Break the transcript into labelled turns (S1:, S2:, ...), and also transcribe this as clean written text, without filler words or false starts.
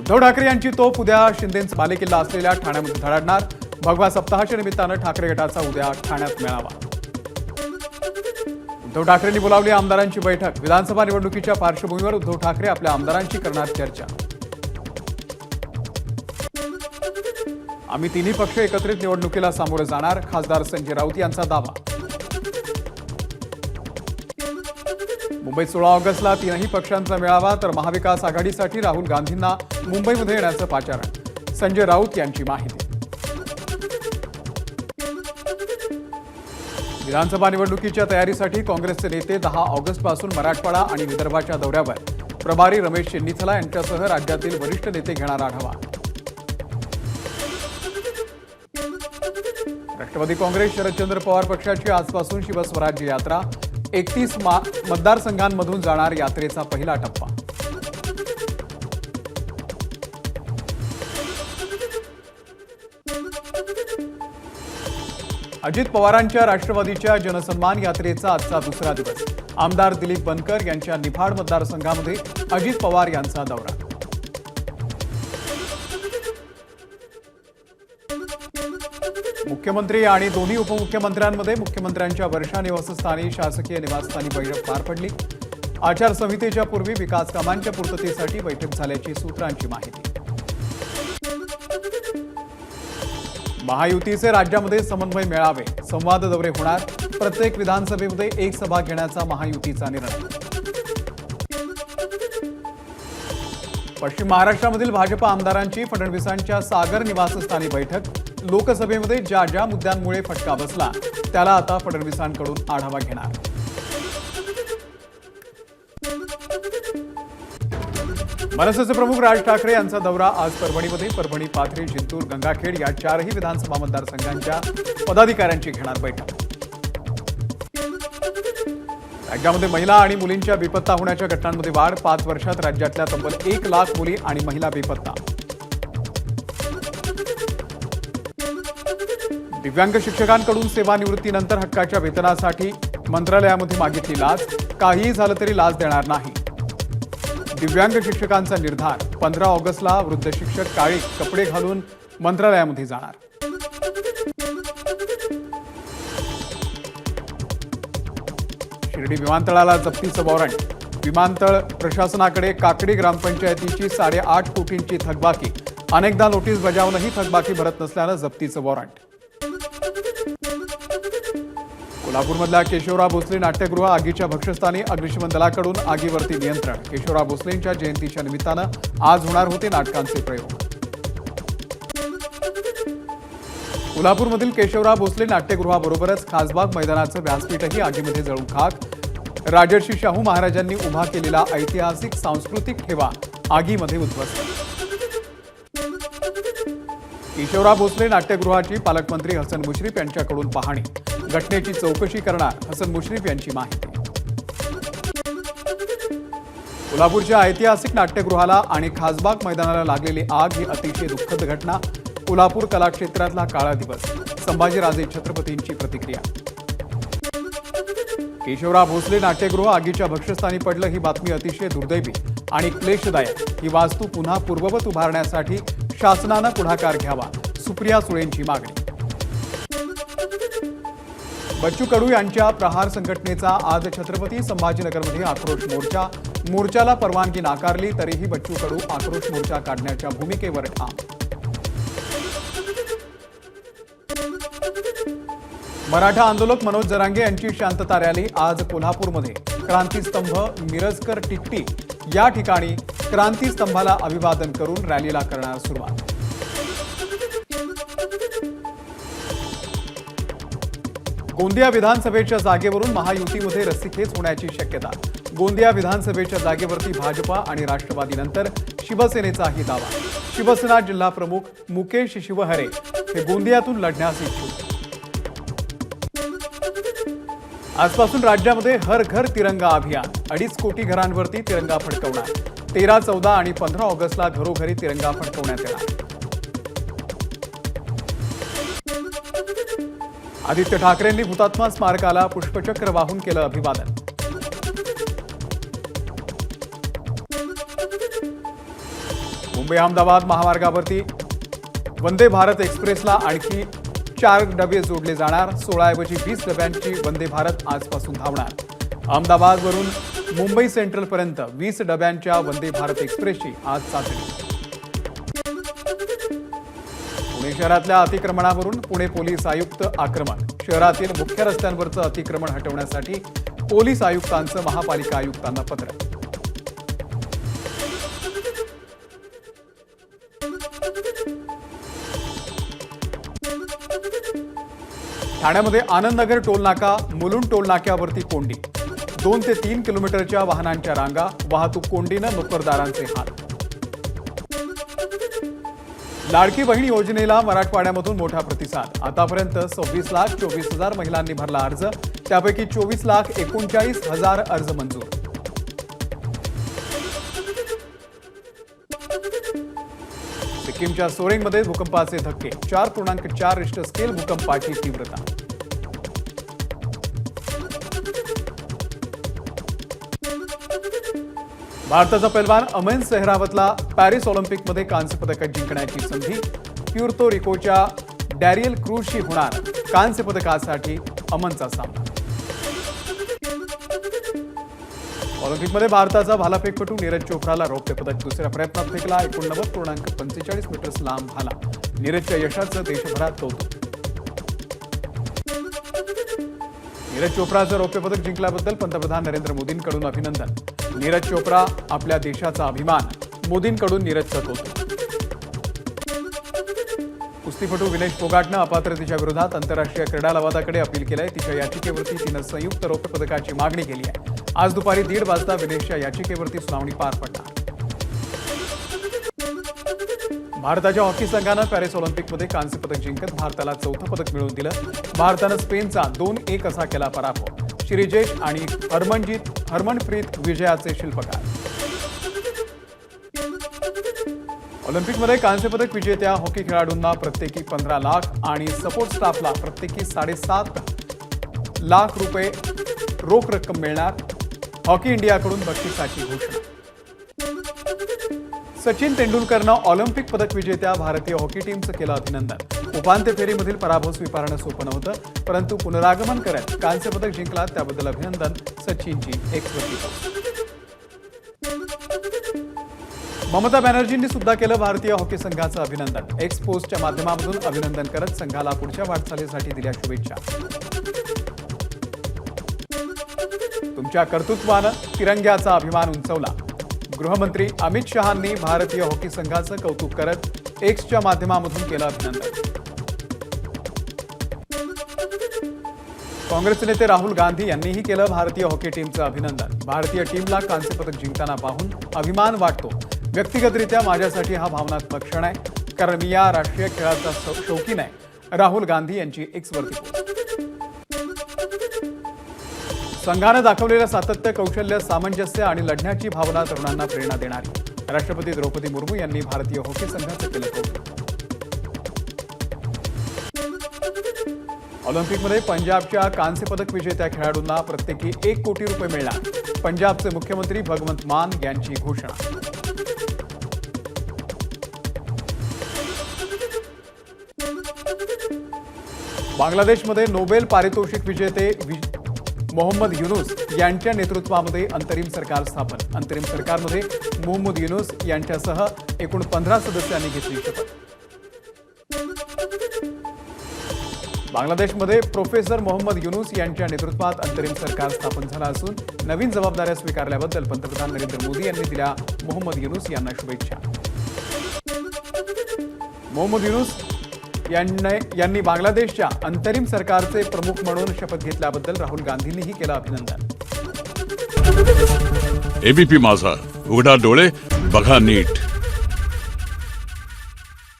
S1: उद्धव ठाकरे यांची तोफ उद्या शिंदेंचा बालेकिल्ला असलेल्या ठाण्यामध्ये धडकणार। भगवा सप्ताहाच्या निमित्तानं ठाकरे गटाचा उद्या ठाण्यात मेळावा। उद्धव ठाकरेंनी बोलावली आमदारांची बैठक। विधानसभा निवडणुकीच्या पार्श्वभूमीवर उद्धव ठाकरे आपल्या आमदारांशी करणार चर्चा। आम्ही तिन्ही पक्ष एकत्रित निवडणुकीला सामोरे जाणार, खासदार संजय राऊत यांचा दावा। मुंबईत 16 ऑगस्टला तीनही पक्षांचा मेळावा, तर महाविकास आघाडीसाठी राहुल गांधींना मुंबईमध्ये येण्याचं पाचारण। संजय राऊत यांची माहिती। विधानसभा निवडणुकीच्या तयारीसाठी काँग्रेसचे नेते 10 ऑगस्टपासून मराठवाडा आणि विदर्भाच्या दौऱ्यावर। प्रभारी रमेश चेन्नीथला यांच्यासह राज्यातील वरिष्ठ नेते घेणार आढावा। राष्ट्रवादी काँग्रेस शरदचंद्र पवार पक्षाची आजपासून शिवस्वराज्य यात्रा। 31 मतदारसंघांमधून जाणार यात्रेचा पहिला टप्पा। अजित पवारांच्या राष्ट्रवादीच्या जनसन्मान यात्रेचा आजचा दुसरा दिवस। आमदार दिलीप बनकर यांच्या निफाड मतदारसंघामध्ये अजित पवार यांचा दौरा। मुख्यमंत्री आणि दोन्ही उपमुख्यमंत्र्यांमध्ये मुख्यमंत्र्यांच्या वर्षा निवासस्थानी शासकीय निवासस्थानी बैठक पार पडली। आचारसंहितेच्या पूर्वी विकास कामांच्या पूर्ततेसाठी बैठक झाल्याची सूत्रांची माहिती। महायुतीचे राज्यामध्ये समन्वय मेळावे, संवाद दौरे होणार। प्रत्येक विधानसभेमध्ये एक सभा घेण्याचा महायुतीचा निर्णय। पश्चिम महाराष्ट्रामधील भाजप आमदारांची फडणवीसांच्या सागर निवासस्थानी बैठक। लोकसभेमध्ये ज्या ज्या मुद्द्यांमुळे फटका बसला त्याला आता फडणवीसांकडून आढावा घेणार। मनसेचे प्रमुख राज ठाकरे यांचा दौरा आज परभणीमध्ये। परभणी, पाथरी, जिंतूर, गंगाखेड या चारही विधानसभा मतदारसंघांच्या पदाधिकाऱ्यांची घेणार बैठक। राज्यामध्ये महिला आणि मुलींच्या बेपत्ता होण्याच्या घटनांमध्ये वाढ। 5 वर्षात राज्यातल्या तब्बल 1 लाख मुली आणि महिला बेपत्ता। दिव्यांग शिक्षकांकडून सेवानिवृत्तीनंतर हक्काच्या वेतनासाठी मंत्रालयामध्ये मागितली लाच। काहीही झालं तरी लाच देणार नाही, दिव्यांग शिक्षकांचा निर्धार। 15 ऑगस्टला वृद्ध शिक्षक काळी कपडे घालून मंत्रालयामध्ये जाणार। शिर्डी विमानतळाला जप्तीचं वॉरंट। विमानतळ प्रशासनाकडे काकडी ग्रामपंचायतीची 8.5 कोटींची थकबाकी। अनेकदा नोटीस बजावूनही थकबाकी भरत नसल्यानं जप्तीचं वॉरंट। कोल्हापूरमधल्या केशवराव भोसले नाट्यगृह आगीच्या भक्षस्थानी। अग्निशमन दलाकडून आगीवरती नियंत्रण। केशवराव भोसलेंच्या जयंतीच्या निमित्तानं आज होणार होते नाटकांचे प्रयोग। कोल्हापूरमधील केशवराव भोसले नाट्यगृहाबरोबरच खासबाग मैदानाचं व्यासपीठही आगीमध्ये जळून खाक। राजर्षी शाहू महाराजांनी उभा केलेला ऐतिहासिक सांस्कृतिक ठेवा आगीमध्ये उद्ध्वस्त। केशवराव भोसले नाट्यगृहाची पालकमंत्री हसन मुश्रीफ यांच्याकडून पाहणी। घटनेची चौकशी करणार हसन मुश्रीफ यांची माहिती। कोल्हापूरच्या ऐतिहासिक नाट्यगृहाला आणि खासबाग मैदानाला लागलेली आग ही अतिशय दुःखद घटना। कोल्हापूर कलाक्षेत्रातला काळा दिवस। संभाजीराजे छत्रपतींची प्रतिक्रिया। केशवराव भोसले नाट्यगृह आगीच्या भक्षस्थानी पडलं ही बातमी अतिशय दुर्दैवी आणि क्लेशदायक। ही वास्तू पुन्हा पूर्ववत उभारण्यासाठी शासनानं पुढाकार घ्यावा, सुप्रिया सुळेंची मागणी। बच्चू कडू यांच्या प्रहार संघटनेचा आज छत्रपती संभाजीनगरमध्ये आक्रोश मोर्चा। मोर्चाला परवानगी नाकारली तरीही बच्चू कडू आक्रोश मोर्चा काढण्याच्या भूमिकेवर ठाम। मराठा आंदोलक मनोज जरांगे यांची शांतता रॅली आज कोल्हापूरमध्ये। क्रांतीस्तंभ, मिरजकर, टिकटी या ठिकाणी क्रांतीस्तंभाला अभिवादन करून रॅलीला करणार सुरुवात। गोंदिया विधानसभेच्या जागेवरून महायुतीमध्ये रस्सीखेच होण्याची शक्यता। गोंदिया विधानसभेच्या जागेवरती भाजपा आणि राष्ट्रवादीनंतर शिवसेनेचाही दावा। शिवसेना जिल्हा प्रमुख मुकेश शिवहरे हे गोंदियातून लढण्यास इच्छुक। आजपासून राज्यामध्ये हर घर तिरंगा अभियान। 2.5 कोटी घरांवरती तिरंगा फडकवणार। 13, 14 आणि 15 ऑगस्टला घरोघरी तिरंगा फडकवण्यात येणार। आदित्य ठाकरेंनी हुतात्मा स्मारकाला पुष्पचक्र वाहून केलं अभिवादन। मुंबई अहमदाबाद महामार्गावरती वंदे भारत एक्सप्रेसला आणखी 4 डबे जोडले जाणार. 16 ऐवजी 20 डब्यांची वंदे भारत आजपासून धावणार. अहमदाबादवरून मुंबई सेंट्रलपर्यंत 20 डब्यांच्या वंदे भारत एक्सप्रेसची आज चाचणी. पुणे शहरातल्या अतिक्रमणावरून पुणे पोलीस आयुक्त आक्रमक. शहरातील मुख्य रस्त्यांवरचं अतिक्रमण हटवण्यासाठी पोलीस आयुक्तांचं महापालिका आयुक्तांना पत्र. ठाण्यामध्ये आनंदनगर टोलनाका मुलुंड टोलनाक्यावरती कोंडी. 2 ते 3 किलोमीटरच्या वाहनांच्या रांगा. वाहतूक कोंडीनं नोकरदारांचे हाल. लाडकी बहीण योजनेला मराठवाड्यामधून मोठा प्रतिसाद. आतापर्यंत 26,24,000 महिलांनी भरला अर्ज. त्यापैकी 24,39,000 अर्ज मंजूर. सिक्कीमच्या सोरेंगमध्ये भूकंपाचे धक्के. 4.4 रिश्टर स्केल भूकंपाची तीव्रता. भारताचा पैलवान अमन सेहरावतला पॅरिस ऑलिम्पिकमध्ये कांस्य पदक जिंकण्याची संधी. प्युर्तो रिकोच्या डॅरियल क्रूजशी होणार कांस्य पदकासाठी अमनचा सामना. ऑलिम्पिकमध्ये भारताचा भालाफेकपटू नीरज चोप्राला रौप्य पदक. दुसऱ्या प्रयत्नात फेकला. 89.45 मीटर्स लांब भाला. नीरजच्या यशाचं देशभरात कौतुक. नीरज चोप्राचं रौप्य पदक जिंकल्याबद्दल पंतप्रधान नरेंद्र मोदींकडून अभिनंदन. नीरज चोप्रा आपल्या देशाचा अभिमान. मोदींकडून नीरजचं कौतुक. कुस्तीपटू विनेश फोगाटनं अपात्रतेच्या विरोधात आंतरराष्ट्रीय क्रीडा लवादाकडे अपील केलंय. तिच्या याचिकेवरती तिनं संयुक्त रौप्य पदकाची मागणी केली आहे. आज दुपारी 1:30 वाजता विनेशच्या याचिकेवरती सुनावणी पार पडणार. भारताच्या हॉकी संघानं पॅरिस ऑलिम्पिकमध्ये कांस्य पदक जिंकत भारताला 4थं पदक मिळवून दिलं. भारतानं स्पेनचा 2-1 असा केला पराभव. श्रीजेश आणि हरमनप्रीत विजयाचे शिल्पकार. ऑलिम्पिकमध्ये कांस्य पदक विजेत्या हॉकी खेळाडूंना प्रत्येकी 15 लाख आणि सपोर्ट स्टाफला प्रत्येकी 7.5 लाख रुपये रोख रक्कम मिळणार. हॉकी इंडियाकडून बक्षिसाची घोषणा. सचिन तेंडुलकरनं ऑलिम्पिक पदक विजेत्या भारतीय हॉकी टीमचं केलं अभिनंदन. उपांत्य फेरीमधील पराभव स्वीकारणं सोपं नव्हतं, परंतु पुनरागमन करत कांस्य पदक जिंकला त्याबद्दल अभिनंदन. सचिनची एक्सवरती पोस्ट. ममता बॅनर्जींनी सुद्धा केलं भारतीय हॉकी संघाचं अभिनंदन. एक्स पोस्टच्या माध्यमातून अभिनंदन करत संघाला पुढच्या वाटचालीसाठी दिल्या शुभेच्छा. तुमच्या कर्तृत्वानं तिरंग्याचा अभिमान उंचवला. गृहमंत्री अमित शहांनी भारतीय हॉकी संघाचं कौतुक करत एक्सच्या माध्यमातून केलं अभिनंदन. काँग्रेस नेते राहुल गांधी यांनीही केलं भारतीय हॉकी टीमचं अभिनंदन. भारतीय टीमला कांस्य पदक जिंकताना पाहून अभिमान वाटतो. व्यक्तिगतरित्या माझ्यासाठी हा भावनात्मक क्षण आहे, कारण मी या राष्ट्रीय खेळाचा शौकीन आहे. राहुल गांधी यांची एक्सवरती पोस्ट. संघानं दाखवलेलं सातत्य, कौशल्य, सामंजस्य आणि लढण्याची भावना तरुणांना प्रेरणा देणारी. राष्ट्रपती द्रौपदी मुर्मू यांनी भारतीय हॉकी संघाचं केलं कौतुक. ऑलिम्पिकमध्ये पंजाबच्या कांस्य पदक विजेत्या खेळाडूंना प्रत्येकी 1 कोटी रुपये मिळणार. पंजाबचे मुख्यमंत्री भगवंत मान यांची घोषणा. बांगलादेशमध्ये नोबेल पारितोषिक विजेते मोहम्मद युनुस यांच्या नेतृत्वामध्ये अंतरिम सरकार स्थापन. अंतरिम सरकारमध्ये मोहम्मद युनुस यांच्यासह एकूण 15 सदस्यांनी घेतली शपथ. बांगलादेशमध्ये प्रोफेसर मोहम्मद युनुस यांच्या नेतृत्वात अंतरिम सरकार स्थापन झालं असून नवीन जबाबदाऱ्या स्वीकारल्याबद्दल पंतप्रधान नरेंद्र मोदी यांनी दिल्या मोहम्मद युनुस यांना शुभेच्छा. मोहम्मद युनुस यांनी बांगलादेशच्या अंतरिम सरकारचे प्रमुख म्हणून शपथ घेतल्याबद्दल राहुल गांधींनीही केलं अभिनंदन.
S2: एबीपी माझा, उघडा डोळे बघा नीट.